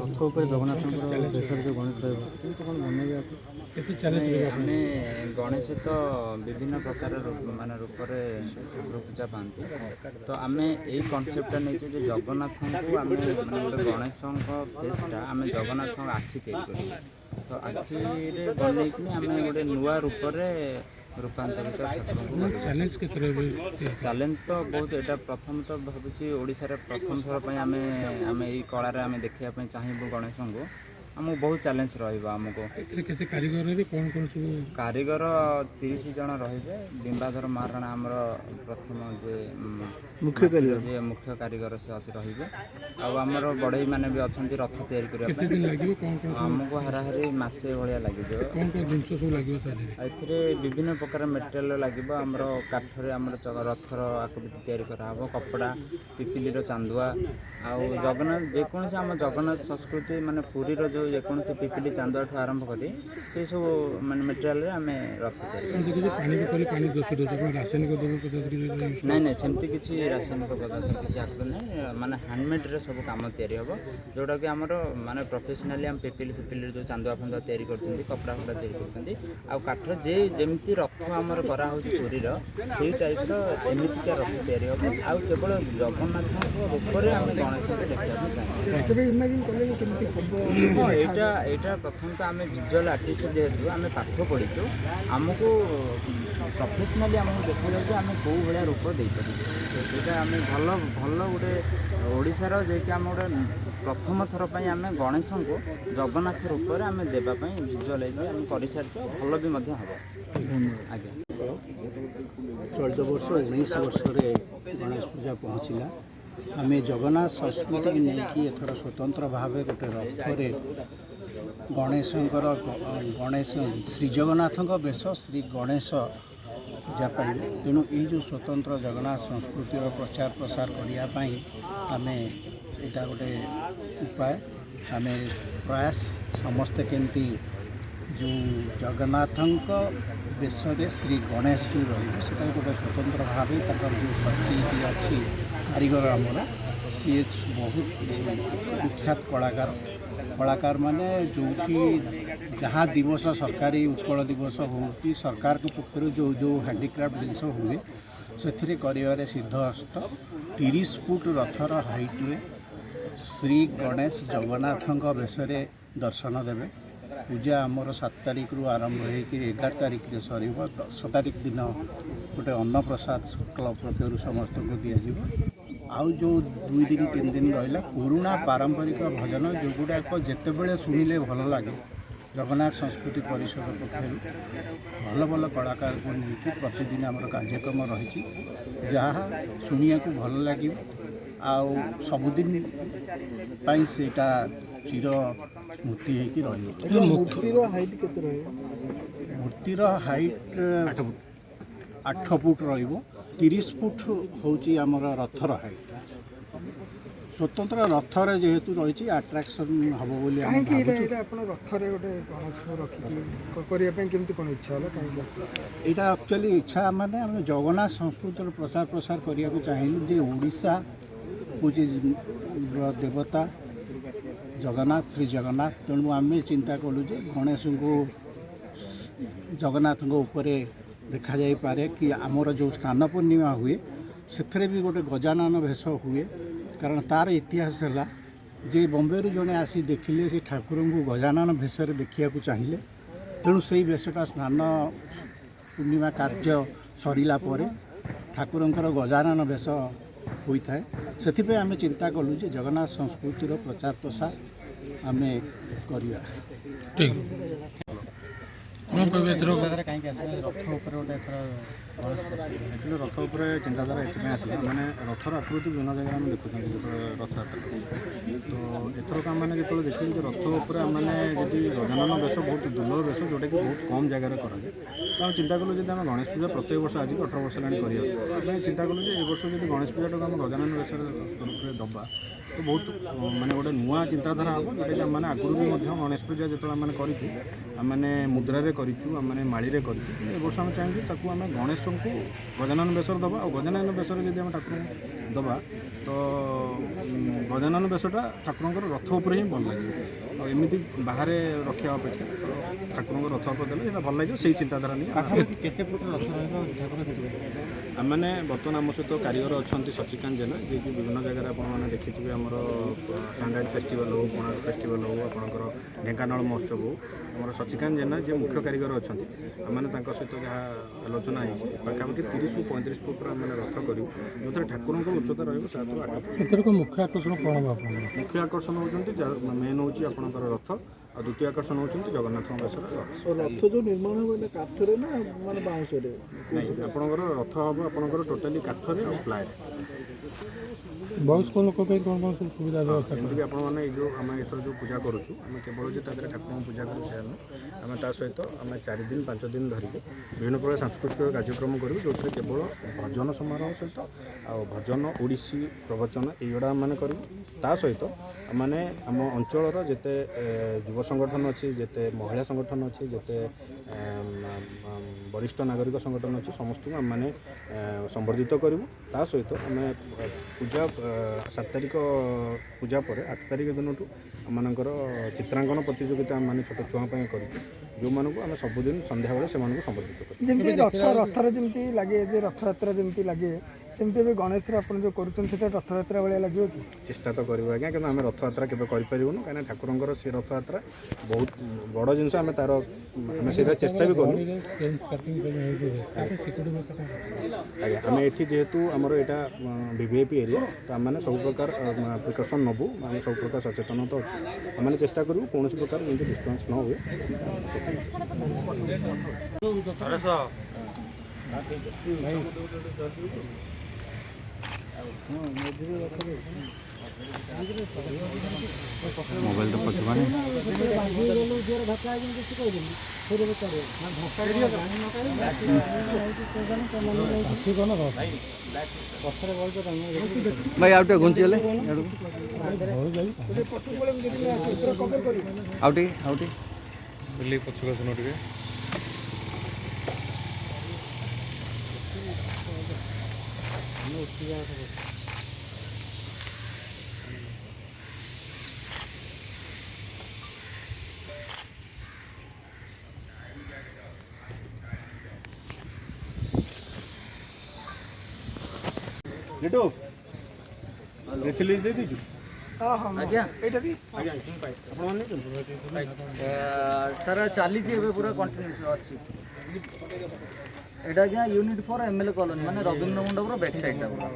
ରଥ ଉପରେ ଜଗନ୍ନାଥଙ୍କର ଦେଶରେ ଯେଉଁ ଗଣେଶ ରହିବ କେମିତି କ'ଣ ବନେଇବା କେତେ ଚ୍ୟାଲେଞ୍ଜ ଆମେ ଗଣେଶ ତ ବିଭିନ୍ନ ପ୍ରକାର ରୂପରେ ଠାକୁର ପୂଜା ପାଆନ୍ତି। ତ ଆମେ ଏଇ କନସେପ୍ଟଟା ନେଇଛୁ ଯେ ଜଗନ୍ନାଥଙ୍କୁ ଆମେ ଗୋଟେ ଗଣେଶଙ୍କ ଫେସ୍ଟା ଆମେ ଜଗନ୍ନାଥଙ୍କ ଆଖି ତିଆରି କରିବୁ। ତ ଆଖିରେ ବନେଇକିନି ଆମେ ଗୋଟେ ନୂଆ ରୂପରେ ରୂପାନ୍ତରିତ ଠାକୁରଙ୍କୁ ଚ୍ୟାଲେଞ୍ଜ ତ ବହୁତ। ଏଇଟା ପ୍ରଥମ ତ ଭାବୁଛି ଓଡ଼ିଶାରେ ପ୍ରଥମ ଥର ପାଇଁ ଆମେ ଏଇ କଳାରେ ଆମେ ଦେଖିବା ପାଇଁ ଚାହିଁବୁ ଗଣେଶଙ୍କୁ। ଆମକୁ ବହୁତ ଚ୍ୟାଲେଞ୍ଜ ରହିବ। ଆମକୁ କେତେ କାରିଗରରେ କ'ଣ କ'ଣ ସବୁ କାରିଗର 30 ଜଣ ରହିବେ। ବିମ୍ବାଧର ମହାରଣା ଆମର ପ୍ରଥମ ଯେ ମୁଖ୍ୟ କାରିଗର ସେ ରହିବେ। ଆଉ ଆମର ବଢ଼େଇ ମାନେ ବି ଅଛନ୍ତି ରଥ ତିଆରି କରିବା ପାଇଁ। ଆମକୁ ହାରାହାରି ମାସେ ଭଳିଆ ଲାଗିଯିବ। ଏଥିରେ ବିଭିନ୍ନ ପ୍ରକାର ମେଟେରିଆଲ ଲାଗିବ। ଆମର କାଠରେ ଆମର ରଥର ଆକୃତି ତିଆରି କରାହେବ, କପଡ଼ା, ପିପିଲିର ଚାନ୍ଦୁଆ, ଆଉ ଜଗନ୍ନାଥ ଯେକୌଣସି ଆମ ଜଗନ୍ନାଥ ସଂସ୍କୃତି ମାନେ ପୁରୀର ଯେଉଁ ଯେକୌଣସି ପିପିଲି ଚାନ୍ଦୁଆଠୁ ଆରମ୍ଭ କରି ସେସବୁ ମେଟେରିଆଲରେ ଆମେ ରଥ ତିଆରି ନାଇଁ ସେମିତି କିଛି ରାସାୟନିକ ପଦାର୍ଥ କିଛି ଆସୁ ନାହିଁ। ମାନେ ହ୍ୟାଣ୍ଡମେଡ଼୍ରେ ସବୁ କାମ ତିଆରି ହେବ, ଯେଉଁଟାକି ଆମର ମାନେ ପ୍ରଫେସନାଲି ଆମେ ପିପିଲିର ଯେଉଁ ଚାନ୍ଦୁଆ ଫାନ୍ଦୁଆ ତିଆରି କରୁଛନ୍ତି, କପଡ଼ା ଫପଡ଼ା ତିଆରି କରୁଛନ୍ତି। ଆଉ କାଠର ଯେମିତି ରଥ ଆମର କରାହେଉଛି ପୁରୀର ସେଇ ଟାଇପ୍ର ସେମିତିକା ରଥ ତିଆରି ହେବ। ଆଉ କେବଳ ଜଗନ୍ନାଥଙ୍କ ରୂପରେ ଆମେ ଗଣେଶଙ୍କୁ ଦେଖିବା ପାଇଁ ଚାହିଁବୁ। ଏଇଟା ପ୍ରଥମତଃ ଆମେ ଭିଜୁଆଲ୍ ଆର୍ଟିଷ୍ଟ ଯେହେତୁ ଆମେ ପାଠ ପଢ଼ିଛୁ, ଆମକୁ ପ୍ରଫେସନାଲି ଆମକୁ ଦେଖାଯାଉଛି ଆମେ କେଉଁ ଭଳିଆ ରୂପ ଦେଇପାରିବୁ। ସେଇଟା ଆମେ ଭଲ ଗୋଟେ ଓଡ଼ିଶାର ଯେକି ଆମେ ଗୋଟେ ପ୍ରଥମ ଥର ପାଇଁ ଆମେ ଗଣେଶଙ୍କୁ ଜଗନ୍ନାଥ ରୂପରେ ଆମେ ଦେବା ପାଇଁ ଭିଜୁଆଲାଇଜ୍ ଆମେ କରିସାରିଛୁ। ଭଲ ବି ମଧ୍ୟ ହେବ। ଆଜ୍ଞା। ଚଳିତ ବର୍ଷ 19 ବର୍ଷରେ ଗଣେଶ ପୂଜା ପହଞ୍ଚିଲା। ଆମେ ଜଗନ୍ନାଥ ସଂସ୍କୃତିକି ନେଇକି ଏଥର ସ୍ୱତନ୍ତ୍ର ଭାବେ ଗୋଟେ ରଥରେ ଗଣେଶ ଶ୍ରୀ ଜଗନ୍ନାଥଙ୍କ ବେଶ ଶ୍ରୀ ଗଣେଶ ପୂଜା ପାଇଁ। ତେଣୁ ଏଇ ଯେଉଁ ସ୍ୱତନ୍ତ୍ର ଜଗନ୍ନାଥ ସଂସ୍କୃତିର ପ୍ରଚାର ପ୍ରସାର କରିବା ପାଇଁ ଆମେ ଏଇଟା ଗୋଟେ ଉପାୟ ଆମେ ପ୍ରୟାସ ସମସ୍ତେ କେମିତି ଯେଉଁ ଜଗନ୍ନାଥଙ୍କ ବେଶରେ ଶ୍ରୀ ଗଣେଶ ଯେଉଁ ରହିବେ ସେଟା ଗୋଟେ ସ୍ୱତନ୍ତ୍ର ଭାବେ ତାଙ୍କର ଯେଉଁ ସଚିବ ଅଛି କାରିଗର ଆମର ସିଏ ବହୁତ ବିଖ୍ୟାତ କଳାକାର ମାନେ ଯେଉଁଠି ଯାହା ଦିବସ ସରକାରୀ ଉତ୍କଳ ଦିବସ ହେଉ କି ସରକାରଙ୍କ ପକ୍ଷରୁ ଯେଉଁ ହ୍ୟାଣ୍ଡିକ୍ରାଫ୍ଟ ଜିନିଷ ହୁଏ ସେଥିରେ କରିବାରେ ସିଦ୍ଧହସ୍ତ। 30 ଫୁଟ ରଥର ହାଇଟ୍ରେ ଶ୍ରୀ ଗଣେଶ ଜଗନ୍ନାଥଙ୍କ ବେଶରେ ଦର୍ଶନ ଦେବେ। ପୂଜା ଆମର 7 ତାରିଖରୁ ଆରମ୍ଭ ହୋଇକି 11 ତାରିଖରେ ସରିବ। 10 ତାରିଖ ଦିନ ଗୋଟେ ଅନ୍ନପ୍ରସାଦ କ୍ଲବ୍ ପକ୍ଷରୁ ସମସ୍ତଙ୍କୁ ଦିଆଯିବ। ଆଉ ଯେଉଁ 2 ଦିନ 3 ଦିନ ରହିଲା ପୁରୁଣା ପାରମ୍ପରିକ ଭଜନ ଯେଉଁଗୁଡ଼ାକ ଯେତେବେଳେ ଶୁଣିଲେ ଭଲ ଲାଗେ ଜଗନ୍ନାଥ ସଂସ୍କୃତି ପରିଷଦ ପକ୍ଷରୁ ଭଲ କଳାକାରଙ୍କୁ ନେଇକି ପ୍ରତିଦିନ ଆମର କାର୍ଯ୍ୟକ୍ରମ ରହିଛି, ଯାହା ଶୁଣିବାକୁ ଭଲ ଲାଗିବ। ଆଉ ସବୁଦିନ ପାଇଁ ସେଇଟା ଚିର ସ୍ମୃତି ହେଇକି ରହିବ। ମୂର୍ତ୍ତିର ହାଇଟ୍ 8 ଫୁଟ ରହିବ। 30 ଫୁଟ ହେଉଛି ଆମର ରଥର ହାଇଟ୍। ସ୍ୱତନ୍ତ୍ର ରଥରେ ଯେହେତୁ ରହିଛି ଆଟ୍ରାକ୍ସନ୍ ହେବ ବୋଲି ଆମେ ଭାବୁଛୁ। ଏଇଟା ଆକ୍ଚୁଆଲି ଇଚ୍ଛା ମାନେ ଆମେ ଜଗନ୍ନାଥ ସଂସ୍କୃତିର ପ୍ରସାର କରିବାକୁ ଚାହିଁଲୁ ଯେ ଓଡ଼ିଶା ହେଉଛି ଦେବତା ଜଗନ୍ନାଥ ଶ୍ରୀ ଜଗନ୍ନାଥ। ତେଣୁ ଆମେ ଚିନ୍ତା କଲୁ ଯେ ଗଣେଶଙ୍କୁ ଜଗନ୍ନାଥଙ୍କ ଉପରେ ଦେଖାଯାଇପାରେ କି ଆମର ଯେଉଁ ସ୍ନାନ ପୂର୍ଣ୍ଣିମା ହୁଏ ସେଥିରେ ବି ଗୋଟେ ଗଜାନନ ବେଶ ହୁଏ। କାରଣ ତା'ର ଇତିହାସ ହେଲା ଯେ ବମ୍ବେରୁ ଜଣେ ଆସି ଦେଖିଲେ ସେ ଠାକୁରଙ୍କୁ ଗଜାନନ ବେଶରେ ଦେଖିବାକୁ ଚାହିଁଲେ। ତେଣୁ ସେଇ ବେଶଟା ସ୍ନାନ ପୂର୍ଣ୍ଣିମା କାର୍ଯ୍ୟ ସରିଲା ପରେ ଠାକୁରଙ୍କର ଗଜାନନ ବେଶ ହୋଇଥାଏ। ସେଥିପାଇଁ ଆମେ ଚିନ୍ତା କଲୁ ଯେ ଜଗନ୍ନାଥ ସଂସ୍କୃତିର ପ୍ରଚାର ପ୍ରସାର ଆମେ କରିବା। ଠିକ୍ କ'ଣ କହିବେ ଏଥର କାହିଁକି ଆସିଲା ରଥ ଉପରେ ଗୋଟେ ଏଥର ଆକ୍ଚୁଆଲି ରଥ ଉପରେ ଚିନ୍ତାଧାରା ଏଥିପାଇଁ ଆସିଲା ମାନେ ରଥର ଆକୃତି ବିଭିନ୍ନ ଜାଗାରେ ଆମେ ଦେଖୁଛନ୍ତି ଯେତେବେଳେ ରଥଯାତ୍ରା। ତ ଏଥରକ ଆମମାନେ ଯେତେବେଳେ ଦେଖିଲୁ ଯେ ରଥ ଉପରେ ଆମମାନେ ଯଦି ଗଜାନନ ବେଶ ବହୁତ ଦୁର୍ଲଭ ବେଶ ଯେଉଁଟାକି ବହୁତ କମ୍ ଜାଗାରେ କରାଯାଏ। ତ ଆମେ ଚିନ୍ତା କଲୁ ଯଦି ଆମେ ଗଣେଶ ପୂଜା ପ୍ରତ୍ୟେକ ବର୍ଷ ଆଜିକି 18 ବର୍ଷ ହେଲାଣି କରିଆସୁଛୁ। ଆମେ ଚିନ୍ତା କଲୁ ଯେ ଏ ବର୍ଷ ଯଦି ଗଣେଶ ପୂଜାଟାକୁ ଆମେ ଗଜାନନ ବେଶରେ ସ୍ୱରୂପରେ ଦେବା ତ ବହୁତ ମାନେ ଗୋଟେ ନୂଆ ଚିନ୍ତାଧାରା ହେବ, ଯେଉଁଟାକି ଆମମାନେ ଆଗରୁ ବି ମଧ୍ୟ ଗଣେଶ ପୂଜା ଯେତେବେଳେ ଆମେ କରିଛୁ ଆମମାନେ ମୁଦ୍ରାରେ କରିଛୁ, ଆମମାନେ ମାଳିରେ କରିଛୁ। କିନ୍ତୁ ଏ ବର୍ଷ ଆମେ ଚାହିଁଛୁ ତାକୁ ଆମେ ଗଣେଶଙ୍କୁ ଗଜାନନ ବେଶରେ ଦେବା। ଆଉ ଗଜାନନ ବେଶରେ ଯଦି ଆମେ ଠାକୁରଙ୍କୁ ଦେବା ତ ଗଜାନନ ବେଶଟା ଠାକୁରଙ୍କର ରଥ ଉପରେ ହିଁ ଭଲ ଲାଗିବ। ଆଉ ଏମିତି ବାହାରେ ରଖିବା ଅପେକ୍ଷା ତ ଠାକୁରଙ୍କ ରଥ ଉପରେ ଦେଲେ ସେଇଟା ଭଲ ଲାଗିବ। ସେଇ ଚିନ୍ତାଧାରା ନେଇ କେତେ ଫୁଟ ରଥ ରହିବ ଠାକୁର କେତେ? ଆମମାନେ ବର୍ତ୍ତମାନ ଆମ ସହିତ କାରିଗର ଅଛନ୍ତି ସଚିକାନ୍ତ ଜେନା, ଯିଏକି ବିଭିନ୍ନ ଜାଗାରେ ଆପଣମାନେ ଦେଖିଥିବେ ଆମର ସାଣ୍ଡାଇଡ଼ ଫେଷ୍ଟିଭାଲ ହେଉ, କୋଣାର୍କ ଫେଷ୍ଟିଭାଲ ହେଉ, ଆପଣଙ୍କର ଢେଙ୍କାନାଳ ମହୋତ୍ସବ ହେଉ, ଆମର ସଚିକାନ୍ତ ଜେନା ଯିଏ ମୁଖ୍ୟ କାରିଗର ଅଛନ୍ତି, ଆମମାନେ ତାଙ୍କ ସହିତ ଯାହା ଆଲୋଚନା ହେଇଛି ପାଖାପାଖି 30ରୁ 35 ଫୁଟର ଆମେ ରଥ କରିବୁ, ଯେଉଁଥିରେ ଠାକୁରଙ୍କର ଉଚ୍ଚତା ରହିବ 7ରୁ 8 ଫୁଟ। ଏଥରକ ମୁଖ୍ୟ ଆକର୍ଷଣ କ'ଣ ହେବ ଆପଣଙ୍କର? ମୁଖ୍ୟ ଆକର୍ଷଣ ହେଉଛନ୍ତି ମେନ୍ ହେଉଛି ଆପଣଙ୍କର ରଥ, ଆଉ ଦ୍ୱିତୀୟ ଆକର୍ଷଣ ହେଉଛନ୍ତି ଜଗନ୍ନାଥଙ୍କ ବେଶରେ ରଥ ଯେଉଁ ନିର୍ମାଣ ହେବ ଏଇଟା କାଠରେ ନା ମାନେ ବାଉଁଶରେ? ନାଇଁ, ଆପଣଙ୍କର ରଥ ହେବ ଆପଣଙ୍କର ଟୋଟାଲି କାଠରେ ଆଉ ପ୍ଲାଏରେ। ବୟସ୍କ ଲୋକ ପାଇଁ କ'ଣ କ'ଣ ସବୁ ସୁବିଧା ବ୍ୟବସ୍ଥା? ଯେମିତିକି ଆପଣମାନେ ଏଇ ଯେଉଁ ଆମେ ଏଥର ଯେଉଁ ପୂଜା କରୁଛୁ, ଆମେ କେବଳ ଯେ ତା ଦେହରେ ଠାକୁରଙ୍କୁ ପୂଜା କରୁ ସେୟା ନୁହେଁ, ଆମେ ତା ସହିତ ଆମେ 4 ଦିନ 5 ଦିନ ଧରିକି ବିଭିନ୍ନ ପ୍ରକାର ସାଂସ୍କୃତିକ କାର୍ଯ୍ୟକ୍ରମ କରିବୁ, ଯେଉଁଥିରେ କେବଳ ଭଜନ ସମାରୋହ ସହିତ ଆଉ ଭଜନ, ଓଡ଼ିଶୀ ପ୍ରବଚନ ଏଇଗୁଡ଼ା ଆମେ କରିବୁ। ତା ସହିତ ମାନେ ଆମ ଅଞ୍ଚଳର ଯେତେ ଯୁବ ସଂଗଠନ ଅଛି, ଯେତେ ମହିଳା ସଂଗଠନ ଅଛି, ଯେତେ ବରିଷ୍ଠ ନାଗରିକ ସଂଗଠନ ଅଛି, ସମସ୍ତଙ୍କୁ ଆମମାନେ ସମ୍ବର୍ଦ୍ଧିତ କରିବୁ। ତା ସହିତ ଆମେ ପୂଜା 7 ତାରିଖ ପୂଜା ପରେ 8 ତାରିଖ ଦିନଠୁ ଆମମାନଙ୍କର ଚିତ୍ରାଙ୍କନ ପ୍ରତିଯୋଗିତା ଆମମାନେ ଛୋଟ ଛୁଆଙ୍କ ପାଇଁ କରିଛୁ, ଯେଉଁମାନଙ୍କୁ ଆମେ ସବୁଦିନ ସନ୍ଧ୍ୟାବେଳେ ସେମାନଙ୍କୁ ସମ୍ବର୍ଦ୍ଧିତ କରିବୁ। ଯେମିତି ରଥରେ ଯେମିତି ଲାଗେ, ଯେ ରଥଯାତ୍ରା ଯେମିତି ଲାଗେ ସେମିତି ଏବେ ଗଣେଶରେ ଆପଣ ଯେଉଁ କରୁଛନ୍ତି ସେଟା ରଥଯାତ୍ରା ଭଳିଆ ଲାଗିବ କି? ଚେଷ୍ଟା ତ କରିବୁ ଆଜ୍ଞା, କିନ୍ତୁ ଆମେ ରଥଯାତ୍ରା କେବେ କରିପାରିବୁନି, କାହିଁକିନା ଠାକୁରଙ୍କର ସେ ରଥଯାତ୍ରା ବହୁତ ବଡ଼ ଜିନିଷ। ଆମେ ସେଇଟା ଚେଷ୍ଟା ବି କରୁ। ଆଜ୍ଞା, ଆମେ ଏଠି ଯେହେତୁ ଆମର ଏଇଟା ଭିଭିଆଇପି ଏରିଆ, ତ ଆମମାନେ ସବୁ ପ୍ରକାର ପ୍ରିକସନ୍ ନେବୁ, ଆମେ ସବୁ ପ୍ରକାର ସଚେତନତା ଅଛୁ। ଆମମାନେ ଚେଷ୍ଟା କରିବୁ କୌଣସି ପ୍ରକାର ଯେମିତି ଡିଷ୍ଟର୍ବାନ୍ସ ନ ହୁଏ। ମୋବାଇଲ ତ ପକେଇବାନି। ଭାଇ ଆଉ ଟିକେ ଘୁଞ୍ଚି ଗଲେ ଆଉ ଟିକେ ପଛକୁ ଆସୁନ ଟିକେ। লিটু ରେସିଲିଜ୍ ଦେଇ ଦେଇଛୁ? ଆଜ୍ଞା ଆଜ୍ଞା ଆପଣମାନେ ସାର୍ ଚାଲିଛି ଏବେ ପୁରା କଣ୍ଟିନ୍ୟୁସ୍ ଅଛି। ଏଇଟା ଆଜ୍ଞା ୟୁନିଟ୍ 4 MLA କଲୋନୀ, ମାନେ ରବୀନ୍ଦ୍ର ମଣ୍ଡପର ବ୍ୟାକ୍ ସାଇଡ଼୍ଟା ପୁରା।